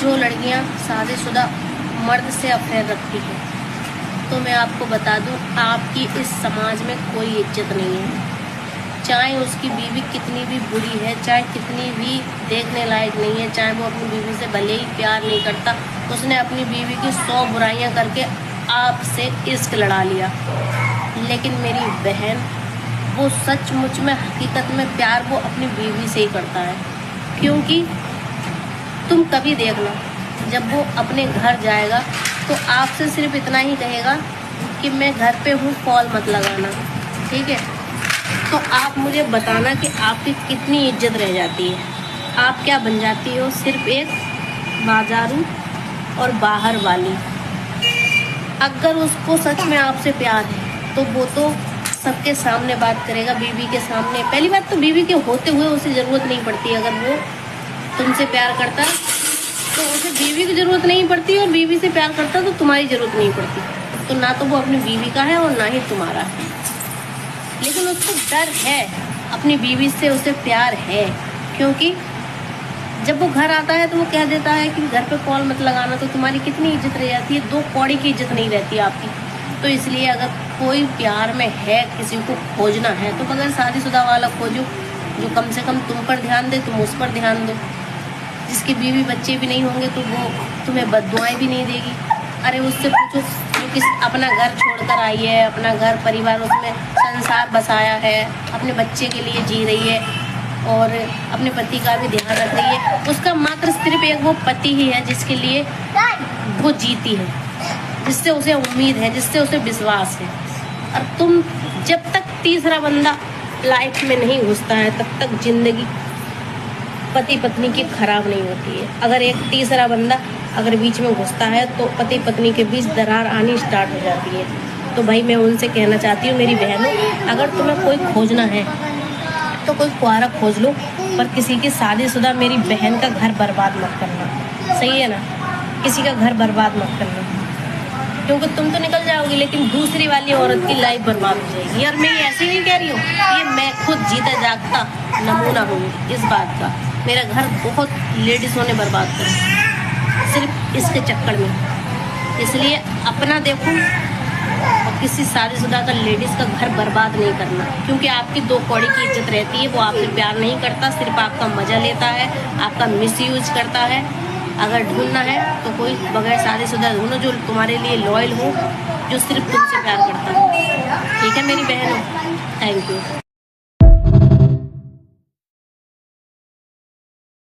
जो लड़कियां शादीशुदा मर्द से अफेयर रखती हैं, तो मैं आपको बता दूं, आपकी इस समाज में कोई इज्जत नहीं है। चाहे उसकी बीवी कितनी भी बुरी है, चाहे कितनी भी देखने लायक नहीं है, चाहे वो अपनी बीवी से भले ही प्यार नहीं करता, उसने अपनी बीवी की 100 बुराइयां करके आपसे इश्क लड़ा लिया, लेकिन मेरी बहन वो सचमुच में हकीकत में प्यार वो अपनी बीवी से ही करता है। क्योंकि तुम कभी देखना, जब वो अपने घर जाएगा तो आपसे सिर्फ इतना ही कहेगा कि मैं घर पे हूँ, कॉल मत लगाना, ठीक है। तो आप मुझे बताना कि आपकी कितनी इज्जत रह जाती है। आप क्या बन जाती हो? सिर्फ एक बाजारू और बाहर वाली। अगर उसको सच में आपसे प्यार है तो वो तो सबके सामने बात करेगा, बीवी के सामने। पहली बात तो बीवी के होते हुए उसे ज़रूरत नहीं पड़ती। अगर वो तुमसे प्यार करता तो उसे बीवी की ज़रूरत नहीं पड़ती, और बीवी से प्यार करता तो तुम्हारी ज़रूरत नहीं पड़ती। तो ना तो वो अपनी बीवी का है और ना ही तुम्हारा है, लेकिन उसको डर है अपनी बीवी से, उसे प्यार है। क्योंकि जब वो घर आता है तो वो कह देता है कि घर पे कॉल मत लगाना, तो तुम्हारी कितनी इज्जत रह जाती है? 2 कौड़ी की इज्जत नहीं रहती आपकी। तो इसलिए अगर कोई प्यार में है, किसी को खोजना है, तो बगैर शादीशुदा वाला खोजो, जो कम से कम तुम पर ध्यान दे, तुम उस पर ध्यान दो। जिसकी बीवी बच्चे भी नहीं होंगे तो वो तुम्हें बद्दुआएं भी नहीं देगी। अरे उससे पूछो जो किस अपना घर छोड़कर आई है, अपना घर परिवार उसमें संसार बसाया है, अपने बच्चे के लिए जी रही है और अपने पति का भी ध्यान रख रही है। उसका मात्र सिर्फ एक वो पति ही है जिसके लिए वो जीती है, जिससे उसे उम्मीद है, जिससे उसे विश्वास है। और तुम जब तक तीसरा बंदा लाइफ में नहीं घुसता है तब तक जिंदगी पति पत्नी की खराब नहीं होती है। अगर एक तीसरा बंदा अगर बीच में घुसता है तो पति पत्नी के बीच दरार आनी स्टार्ट हो जाती है। तो भाई मैं उनसे कहना चाहती हूँ, मेरी बहनों, अगर तुम्हें कोई खोजना है तो कोई कुआरा खोज लो, पर किसी की शादीशुदा मेरी बहन का घर बर्बाद मत करना। सही है ना? किसी का घर बर्बाद मत करना, क्योंकि तुम तो निकल जाओगी लेकिन दूसरी वाली औरत की लाइफ बर्बाद हो जाएगी। यार मैं ऐसे नहीं कह रही हूँ, ये मैं खुद जीता जागता नमूना हूँ इस बात का। मेरा घर बहुत लेडीज़ों ने बर्बाद करा सिर्फ इसके चक्कर में। इसलिए अपना देखो और किसी शादीशुदा का लेडीज़ का घर बर्बाद नहीं करना, क्योंकि आपकी 2 कौड़ी की इज्जत रहती है। वो आपसे प्यार नहीं करता, सिर्फ आपका मज़ा लेता है, आपका मिसयूज करता है। अगर ढूंढना है तो कोई बगैर शादीशुदा ढूंढो जो तुम्हारे लिए लॉयल हो, जो सिर्फ तुमसे प्यार करता हो। ठीक है मेरी बहनों, थैंक यू।